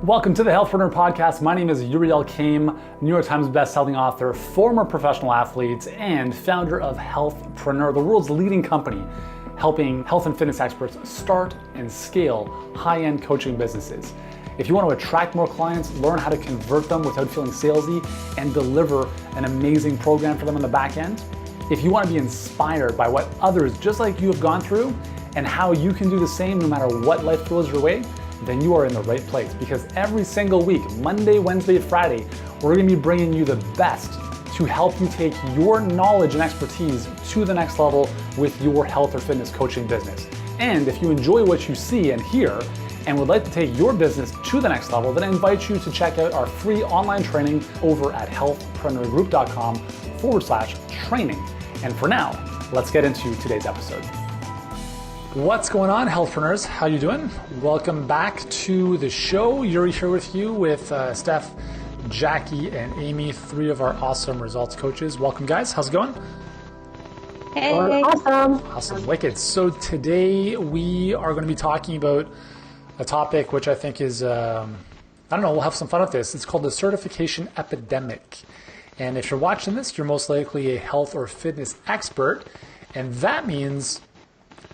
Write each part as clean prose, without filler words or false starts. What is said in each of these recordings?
Welcome to the Healthpreneur podcast. My name is Uriel Kame, New York Times bestselling author, former professional athlete, and founder of Healthpreneur, the world's leading company helping health and fitness experts start and scale high-end coaching businesses. If you want to attract more clients, learn how to convert them without feeling salesy, and deliver an amazing program for them on the back end, if you want to be inspired by what others just like you have gone through and how you can do the same no matter what life throws your way, then you are in the right place, because every single week, Monday, Wednesday, Friday, we're going to be bringing you the best to help you take your knowledge and expertise to the next level with your health or fitness coaching business. And if you enjoy what you see and hear and would like to take your business to the next level, then I invite you to check out our free online training over at healthpreneurgroup.com/training. And for now, let's get into today's episode. What's going on, Healthpreneurs? How you doing? Welcome back to the show. Yuri here with you with Steph, Jackie, and Amy, three of our awesome results coaches. Welcome, guys. How's it going? Hey. Awesome. Awesome. Wicked. So today we are going to be talking about a topic which I think is, I don't know, we'll have some fun with this. It's called the Certification Epidemic. And if you're watching this, you're most likely a health or fitness expert. And that means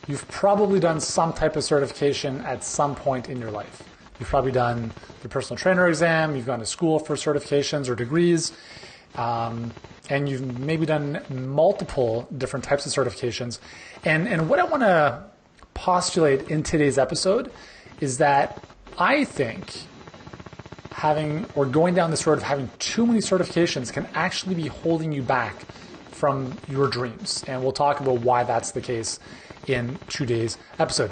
you've probably done some type of certification at some point in your life. You've probably done the personal trainer exam, you've gone to school for certifications or degrees, and you've maybe done multiple different types of certifications. And what I want to postulate in today's episode is that I think having or going down this road of having too many certifications can actually be holding you back from your dreams. And we'll talk about why that's the case in today's episode.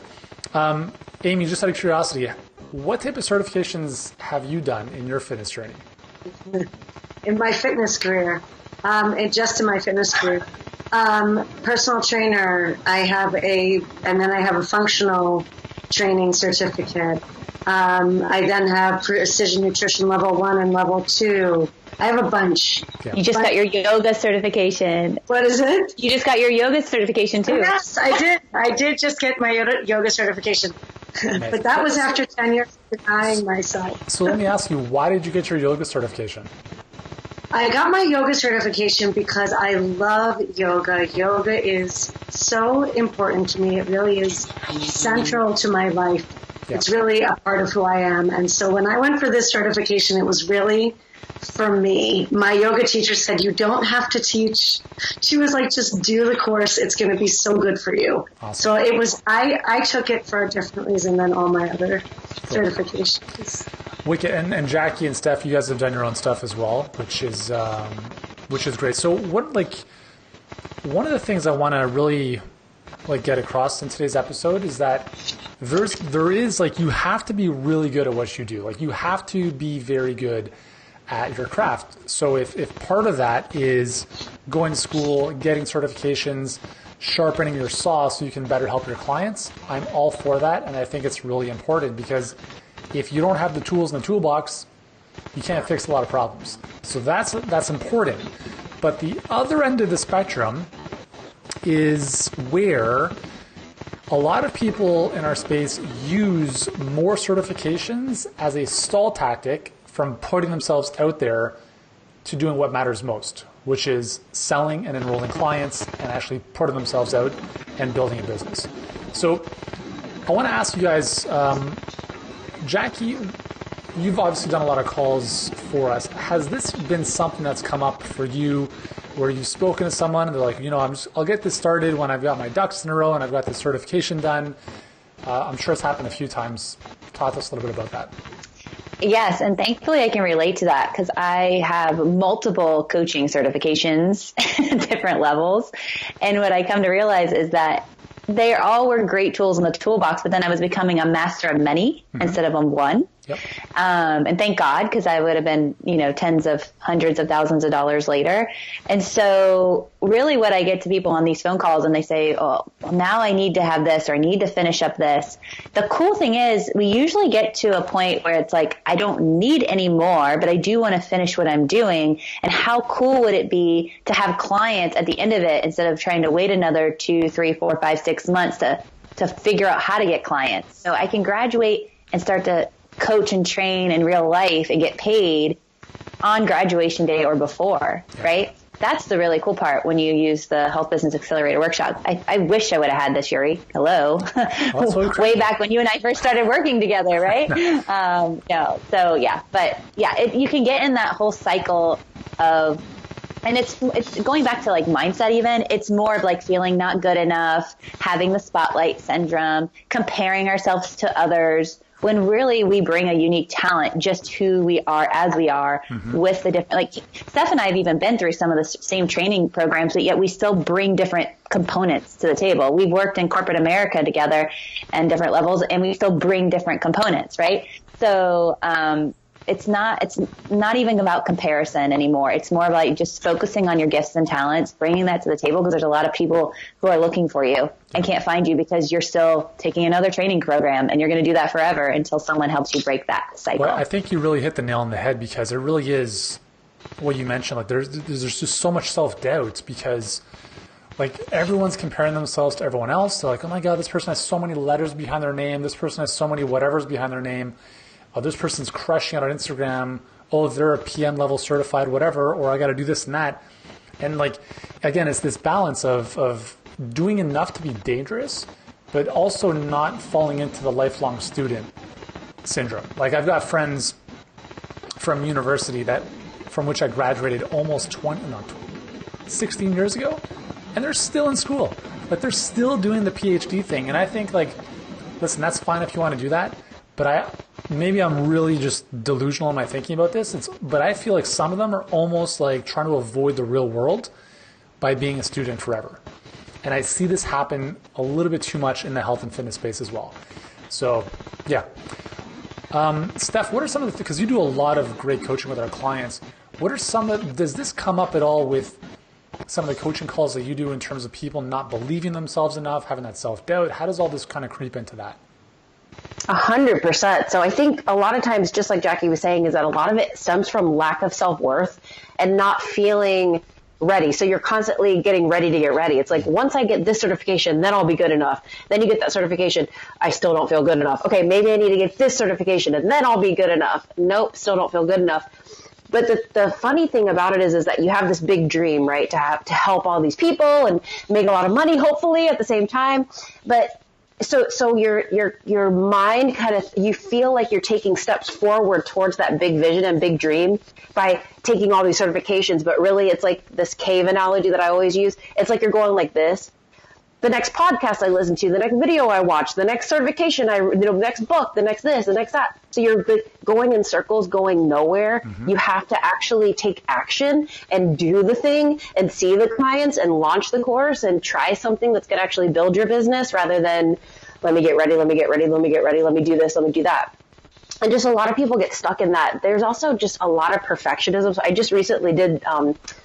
Amy, just out of curiosity, what type of certifications have you done in your fitness journey? In my fitness career, and just in my fitness career, personal trainer, and then I have a functional training certificate. I then have precision nutrition level 1 and level 2. I have a bunch. Yeah. You just got your yoga certification. What is it? You just got your yoga certification too. Yes, I did. I did just get my yoga certification. But that was after 10 years of denying myself. So let me ask you, why did you get your yoga certification? I got my yoga certification because I love yoga. Yoga is so important to me. It really is central to my life. Yeah. It's really a part of who I am. And so when I went for this certification, it was really for me. My yoga teacher said, you don't have to teach. She was like, just do the course. It's going to be so good for you. Awesome. So it was, I took it for a different reason than all my other certifications. Wicked. And Jackie and Steph, you guys have done your own stuff as well, which is great. So one of the things I want to really get across in today's episode is that there is you have to be really good at what you do. You have to be very good at your craft. So if part of that is going to school, getting certifications, sharpening your saw so you can better help your clients, I'm all for that. And I think it's really important, because if you don't have the tools in the toolbox, you can't fix a lot of problems. So that's important. But the other end of the spectrum is where a lot of people in our space use more certifications as a stall tactic from putting themselves out there to doing what matters most, which is selling and enrolling clients and actually putting themselves out and building a business. So I want to ask you guys, Jackie, you've obviously done a lot of calls for us. Has this been something that's come up for you where you've spoken to someone and they're like, I'll get this started when I've got my ducks in a row and I've got this certification done? I'm sure it's happened a few times. Talk to us a little bit about that. Yes, and thankfully I can relate to that because I have multiple coaching certifications at different levels. And what I come to realize is that they all were great tools in the toolbox, but then I was becoming a master of many instead of one. Yep. And thank God, because I would have been, tens of hundreds of thousands of dollars later. And so really what I get to people on these phone calls and they say, oh, well, now I need to have this or I need to finish up this. The cool thing is we usually get to a point where it's like, I don't need any more, but I do want to finish what I'm doing. And how cool would it be to have clients at the end of it instead of trying to wait another 2, 3, 4, 5, 6 months to figure out how to get clients. So I can graduate and start to coach and train in real life and get paid on graduation day or before, right? That's the really cool part when you use the Health Business Accelerator workshop. I wish I would have had this, Yuri. Hello. Way back when you and I first started working together, right? So yeah, but yeah, you can get in that whole cycle of, and it's going back to like mindset even. It's more of like feeling not good enough, having the spotlight syndrome, comparing ourselves to others, when really we bring a unique talent, just who we are as we are with the different, like Steph and I have even been through some of the same training programs, but yet we still bring different components to the table. We've worked in corporate America together and different levels, and we still bring different components, right? So, it's not even about comparison anymore. It's more like just focusing on your gifts and talents, bringing that to the table, because there's a lot of people who are looking for you and can't find you because you're still taking another training program, and you're going to do that forever until someone helps you break that cycle. Well, I think you really hit the nail on the head, because it really is what you mentioned. Like there's just so much self-doubt, because like everyone's comparing themselves to everyone else. They're like, oh my God, this person has so many letters behind their name. This person has so many whatevers behind their name. Oh, this person's crushing it on Instagram. Oh, they're a PM level certified, whatever, or I got to do this and that. And like, again, it's this balance of doing enough to be dangerous, but also not falling into the lifelong student syndrome. Like I've got friends from university from which I graduated almost 16 years ago, and they're still in school. Like they're still doing the PhD thing. And I think like, listen, that's fine if you want to do that, but maybe I'm really just delusional in my thinking about this. But I feel like some of them are almost like trying to avoid the real world by being a student forever. And I see this happen a little bit too much in the health and fitness space as well. So, yeah. Steph, what are some of the, because you do a lot of great coaching with our clients, does this come up at all with some of the coaching calls that you do in terms of people not believing themselves enough, having that self-doubt? How does all this kind of creep into that? 100%. So I think a lot of times, just like Jackie was saying, is that a lot of it stems from lack of self-worth and not feeling ready. So you're constantly getting ready to get ready. It's like, once I get this certification, then I'll be good enough. Then you get that certification. I still don't feel good enough. Okay, maybe I need to get this certification and then I'll be good enough. Nope, still don't feel good enough. But the funny thing about it is that you have this big dream, right? To help all these people and make a lot of money, hopefully at the same time. But so your mind kind of, you feel like you're taking steps forward towards that big vision and big dream by taking all these certifications. But really, it's like this cave analogy that I always use. It's like you're going like this. The next podcast I listen to, the next video I watch, the next certification next book, the next this, the next that. So you're going in circles, going nowhere. Mm-hmm. You have to actually take action and do the thing and see the clients and launch the course and try something that's going to actually build your business, rather than let me get ready, let me get ready, let me get ready, let me do this, let me do that. And just a lot of people get stuck in that. There's also just a lot of perfectionism. So I just recently did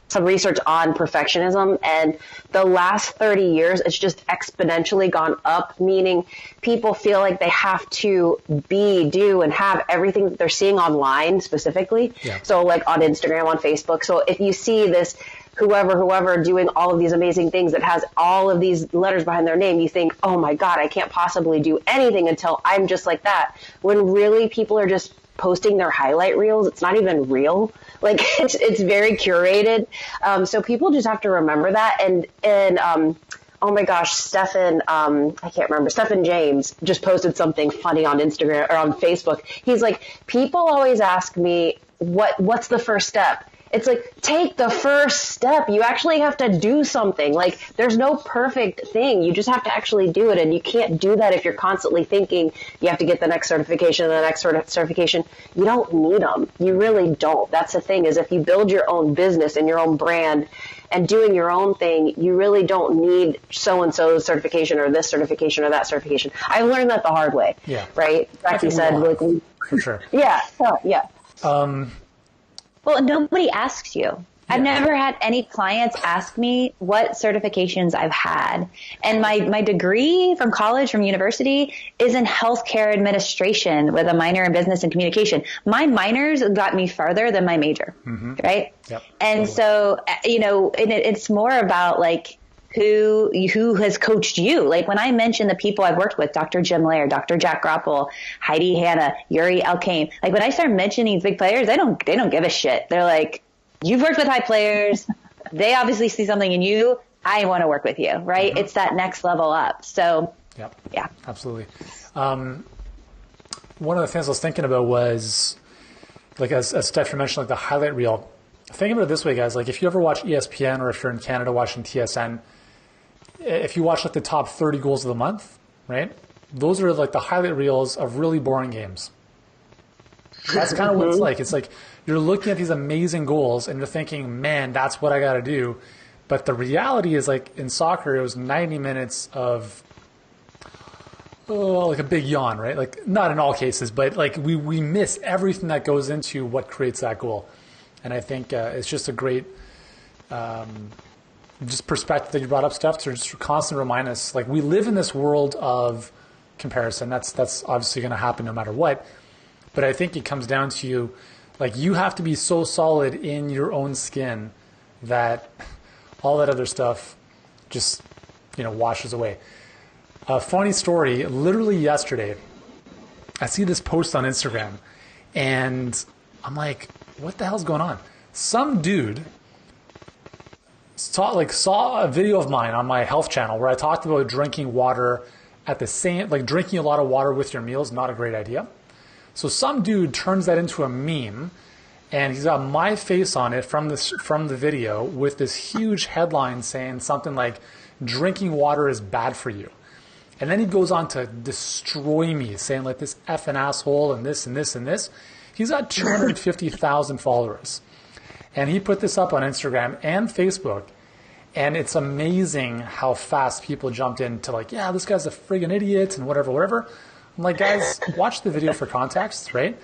some research on perfectionism, and the last 30 years, it's just exponentially gone up, meaning people feel like they have to do, and have everything that they're seeing online specifically. Yeah. So like on Instagram, on Facebook. So if you see this whoever doing all of these amazing things that has all of these letters behind their name, you think, oh my God, I can't possibly do anything until I'm just like that. When really people are just posting their highlight reels. It's not even real. Like it's very curated. So people just have to remember that. And oh my gosh, Stephen James just posted something funny on Instagram or on Facebook. He's like, people always ask me, what's the first step? It's like, take the first step. You actually have to do something. Like, there's no perfect thing. You just have to actually do it. And you can't do that if you're constantly thinking you have to get the next certification and the next certification. You don't need them. You really don't. That's the thing, is if you build your own business and your own brand and doing your own thing, you really don't need so-and-so's certification or this certification or that certification. I learned that the hard way. Yeah. Right? Jackie said, like, for sure. Yeah. Yeah. Well, nobody asks you. I've never had any clients ask me what certifications I've had. And my degree from college, from university, is in healthcare administration with a minor in business and communication. My minors got me farther than my major, right? Yep. And so, it's more about like who has coached you. Like when I mention the people I've worked with, Dr. Jim Lair, Dr. Jack Grapple, Heidi Hanna, Yuri Elkane, like when I start mentioning these big players, they don't give a shit. They're like, you've worked with high players. They obviously see something in you. I want to work with you, right? It's that next level up. So yeah, absolutely. One of the things I was thinking about was, like, as Steph mentioned, like the highlight reel. Think about it this way, guys. Like, if you ever watch ESPN, or if you're in Canada watching TSN, if you watch like the top 30 goals of the month, right? Those are like the highlight reels of really boring games. That's kind of what it's like. It's like you're looking at these amazing goals and you're thinking, man, that's what I got to do. But the reality is, like in soccer, it was 90 minutes of like a big yawn, right? Like, not in all cases, but like we miss everything that goes into what creates that goal. And I think it's just a great just perspective that you brought up, Steph, to just constantly remind us, like, we live in this world of comparison. That's obviously going to happen no matter what. But I think it comes down to, like, you have to be so solid in your own skin that all that other stuff just, washes away. A funny story, literally yesterday, I see this post on Instagram, and I'm like, what the hell's going on? Some dude saw a video of mine on my health channel where I talked about drinking water drinking a lot of water with your meals, not a great idea. So some dude turns that into a meme, and he's got my face on it from the video with this huge headline saying something like, drinking water is bad for you. And then he goes on to destroy me, saying like this effing asshole and this and this and this. He's got 250,000 followers. And he put this up on Instagram and Facebook. And it's amazing how fast people jumped into like, yeah, this guy's a friggin' idiot and whatever. I'm like, guys, watch the video for context, right?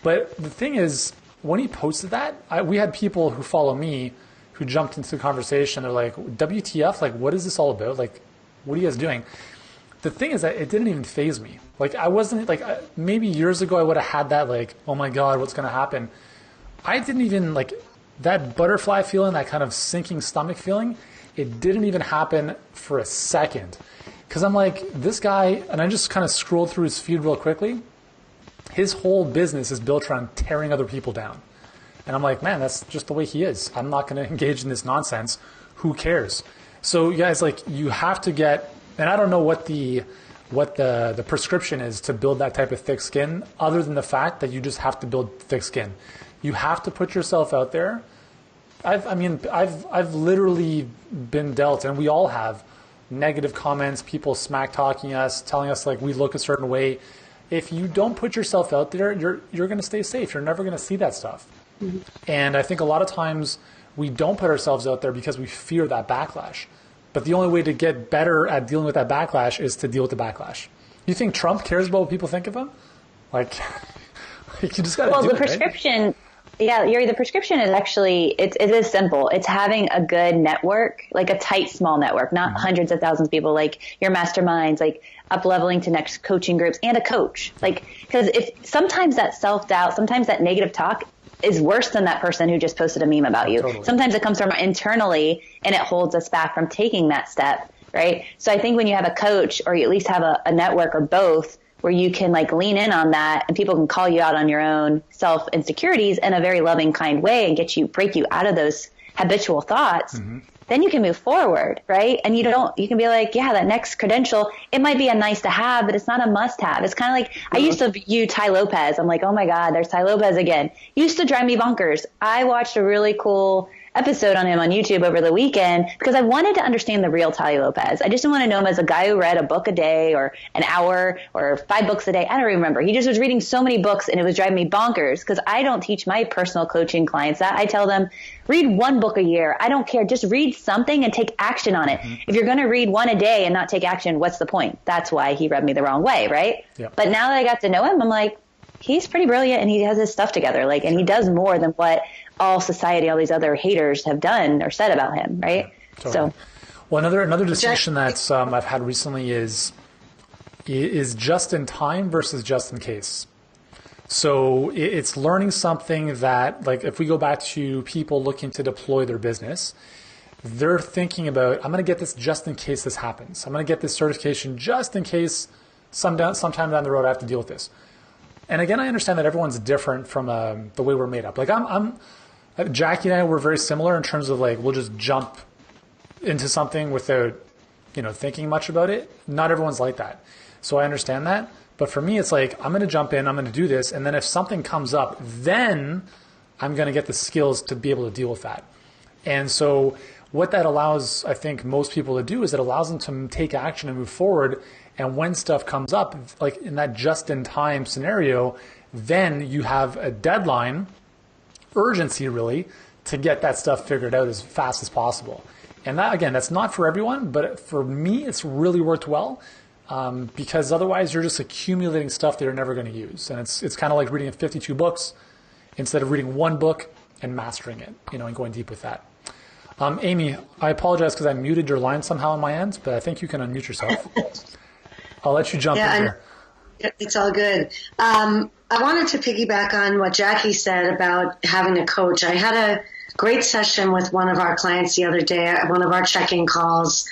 But the thing is, when he posted that, we had people who follow me who jumped into the conversation. They're like, WTF? Like, what is this all about? Like, what are you guys doing? The thing is that it didn't even faze me. Like, I wasn't, like, maybe years ago I would have had that, like, oh my God, what's going to happen? I didn't even, like, that butterfly feeling, that kind of sinking stomach feeling, it didn't even happen for a second. Because I'm like, this guy, and I just kind of scrolled through his feed real quickly. His whole business is built around tearing other people down. And I'm like, man, that's just the way he is. I'm not going to engage in this nonsense. Who cares? So, you guys, like, you have to get, and I don't know what the prescription is to build that type of thick skin, other than the fact that you just have to build thick skin. You have to put yourself out there. I've literally been dealt, and we all have, negative comments, people smack talking us, telling us like we look a certain way. If you don't put yourself out there, you're going to stay safe. You're never going to see that stuff. Mm-hmm. And I think a lot of times we don't put ourselves out there because we fear that backlash. But the only way to get better at dealing with that backlash is to deal with the backlash. You think Trump cares about what people think of him? Like, you just got to do it. Well, the prescription, right? Yeah, Yuri, the prescription is actually, it is simple. It's having a good network, like a tight, small network, not hundreds of thousands of people, like your masterminds, like up-leveling to next coaching groups, and a coach. Like, because if sometimes that self-doubt, sometimes that negative talk is worse than that person who just posted a meme about you. Totally. Sometimes it comes from internally and it holds us back from taking that step, right? So I think when you have a coach, or you at least have a network or both, where you can like lean in on that and people can call you out on your own self insecurities in a very loving, kind way and break you out of those habitual thoughts, then you can move forward, right? And you can be like, yeah, that next credential, it might be a nice to have, but it's not a must have. It's kind of like, I used to view Ty Lopez. I'm like, oh my God, there's Ty Lopez again. Used to drive me bonkers. I watched a really cool episode on him on YouTube over the weekend because I wanted to understand the real Ty Lopez. I just didn't want to know him as a guy who read a book a day or an hour or 5 books a day. I don't remember. He just was reading so many books and it was driving me bonkers because I don't teach my personal coaching clients that. I tell them, read 1 book a year. I don't care. Just read something and take action on it. If you're going to read 1 a day and not take action, what's the point? That's why he rubbed me the wrong way, right? Yep. But now that I got to know him, I'm like, he's pretty brilliant and he has his stuff together. Like, and he does more than what all society, all these other haters have done or said about him, right? Yeah, totally. So, well, another distinction that I've had recently is just in time versus just in case. So it's learning something that, like, if we go back to people looking to deploy their business, they're thinking about, I'm going to get this just in case this happens. I'm going to get this certification just in case sometime down the road I have to deal with this. And again, I understand that everyone's different from the way we're made up. Like Jackie and I were very similar in terms of like, we'll just jump into something without, thinking much about it. Not everyone's like that. So I understand that. But for me, it's like, I'm going to jump in, I'm going to do this. And then if something comes up, then I'm going to get the skills to be able to deal with that. And so what that allows, I think, most people to do is it allows them to take action and move forward. And when stuff comes up, like in that just-in-time scenario, then you have a deadline, urgency really, to get that stuff figured out as fast as possible. And that, again, that's not for everyone, but for me, it's really worked well because otherwise you're just accumulating stuff that you're never going to use. And it's kind of like reading 52 books instead of reading one book and mastering it, and going deep with that. Amy, I apologize because I muted your line somehow on my end, but I think you can unmute yourself. I'll let you jump in here. It's all good. I wanted to piggyback on what Jackie said about having a coach. I had a great session with one of our clients the other day at one of our check-in calls,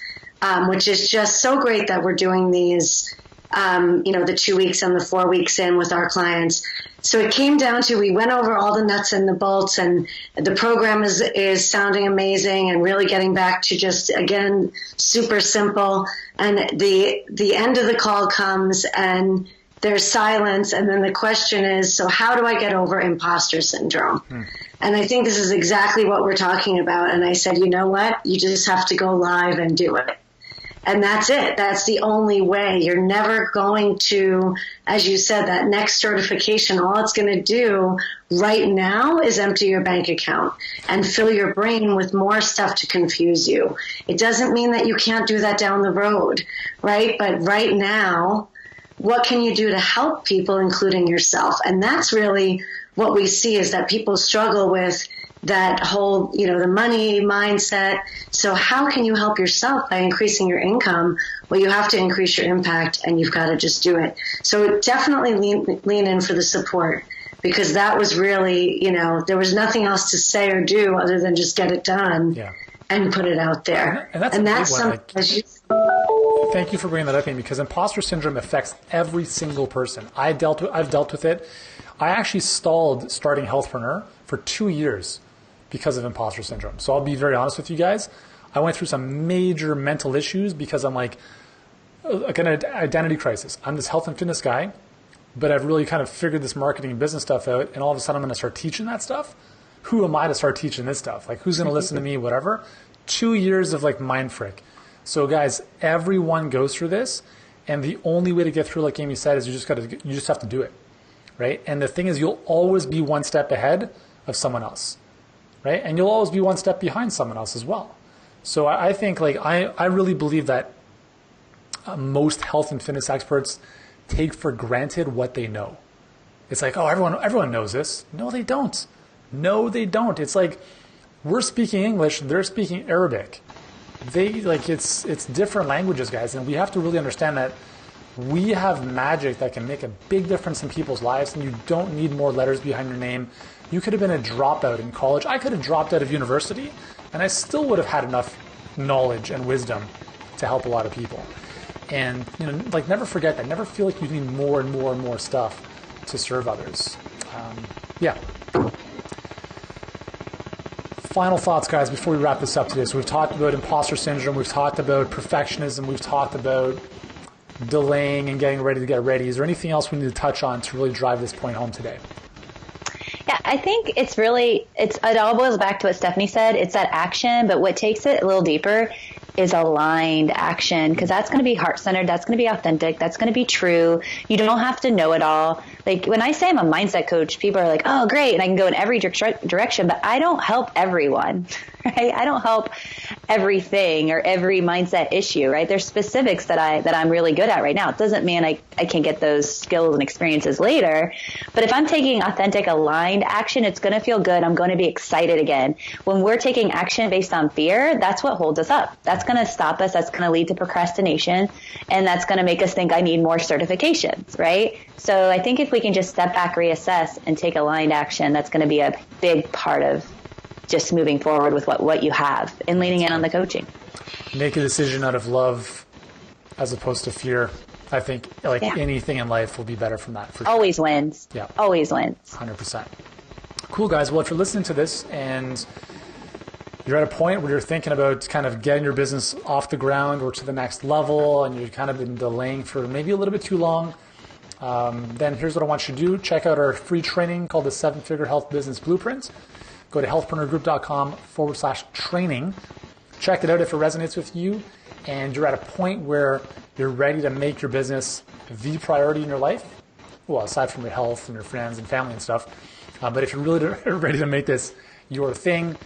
which is just so great that we're doing these, the 2 weeks and the 4 weeks in with our clients. So it came down to, we went over all the nuts and the bolts, and the program is sounding amazing and really getting back to just, again, super simple. And the end of the call comes and there's silence. And then the question is, so how do I get over imposter syndrome? And I think this is exactly what we're talking about. And I said, you know what? You just have to go live and do it. And that's it. That's the only way. You're never going to, as you said, that next certification, all it's going to do right now is empty your bank account and fill your brain with more stuff to confuse you. It doesn't mean that you can't do that down the road, right? But right now, what can you do to help people, including yourself? And that's really what we see, is that people struggle with that whole, the money mindset. So how can you help yourself by increasing your income? Well, you have to increase your impact, and you've got to just do it. So definitely lean in for the support, because that was really, there was nothing else to say or do other than just get it done and put it out there. And that's something. Thank you for bringing that up, Amy, because imposter syndrome affects every single person. I've dealt with it. I actually stalled starting Healthpreneur for 2 years because of imposter syndrome. So I'll be very honest with you guys. I went through some major mental issues because I'm like an identity crisis. I'm this health and fitness guy, but I've really kind of figured this marketing and business stuff out, and all of a sudden I'm going to start teaching that stuff. Who am I to start teaching this stuff? Like, who's going to listen to me, whatever? 2 years of like mind frick. So guys, everyone goes through this, and the only way to get through, like Amy said, is you just have to do it, right? And the thing is, you'll always be one step ahead of someone else, right? And you'll always be one step behind someone else as well. So I think, like, I really believe that most health and fitness experts take for granted what they know. It's like, oh, everyone knows this. No, they don't. No, they don't. It's like, we're speaking English, they're speaking Arabic. It's different languages, guys, and we have to really understand that we have magic that can make a big difference in people's lives, and you don't need more letters behind your name. You could have been a dropout in college. I could have dropped out of university, and I still would have had enough knowledge and wisdom to help a lot of people. And, never forget that. Never feel like you need more and more and more stuff to serve others. Final thoughts, guys, before we wrap this up today. So we've talked about imposter syndrome. We've talked about perfectionism. We've talked about delaying and getting ready to get ready. Is there anything else we need to touch on to really drive this point home today? Yeah, I think it all boils back to what Stephanie said. It's that action, but what takes it a little deeper is aligned action, because that's going to be heart-centered, that's going to be authentic, that's going to be true. You don't have to know it all. Like, when I say I'm a mindset coach, people are like, oh, great, and I can go in every direction, but I don't help everyone, right? I don't help everything or every mindset issue, right? There's specifics that I'm really good at right now. It doesn't mean I can get those skills and experiences later, but if I'm taking authentic, aligned action, it's going to feel good. I'm going to be excited again. When we're taking action based on fear, that's what holds us up. That's going to stop us. That's going to lead to procrastination, and that's going to make us think I need more certifications, right? So I think if we can just step back, reassess, and take aligned action, that's going to be a big part of just moving forward with what you have and leaning in on the coaching. Make a decision out of love as opposed to fear. I think anything in life will be better from that. For sure. Always wins. Yeah. Always wins. 100%. Cool, guys. Well, if you're listening to this and you're at a point where you're thinking about kind of getting your business off the ground or to the next level, and you've kind of been delaying for maybe a little bit too long, then here's what I want you to do. Check out our free training called the 7-Figure Health Business Blueprint. Go to healthpreneurgroup.com/training. Check it out if it resonates with you and you're at a point where you're ready to make your business the priority in your life. Well, aside from your health and your friends and family and stuff. But if you're really ready to make this your thing,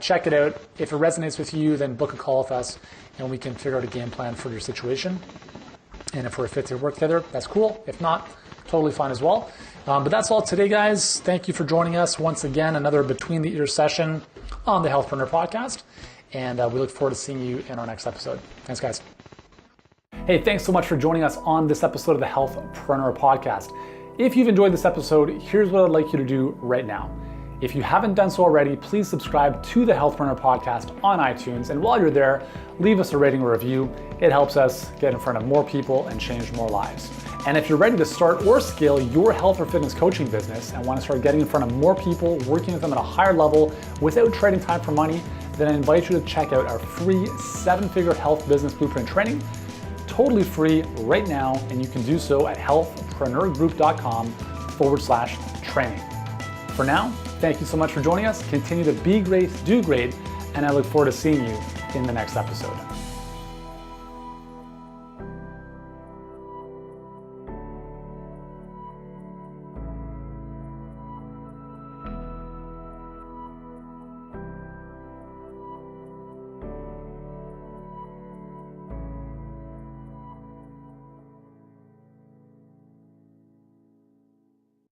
check it out. If it resonates with you, then book a call with us and we can figure out a game plan for your situation. And if we're fit to work together, that's cool. If not, totally fine as well. But that's all today, guys. Thank you for joining us once again. Another Between the Ears session on the Healthpreneur podcast. And we look forward to seeing you in our next episode. Thanks, guys. Hey, thanks so much for joining us on this episode of the Healthpreneur podcast. If you've enjoyed this episode, here's what I'd like you to do right now. If you haven't done so already, please subscribe to the Healthpreneur podcast on iTunes. And while you're there, leave us a rating or review. It helps us get in front of more people and change more lives. And if you're ready to start or scale your health or fitness coaching business and want to start getting in front of more people, working with them at a higher level without trading time for money, then I invite you to check out our free 7-Figure Health Business Blueprint training, totally free right now. And you can do so at healthpreneurgroup.com/training. For now, thank you so much for joining us. Continue to be great, do great, and I look forward to seeing you in the next episode.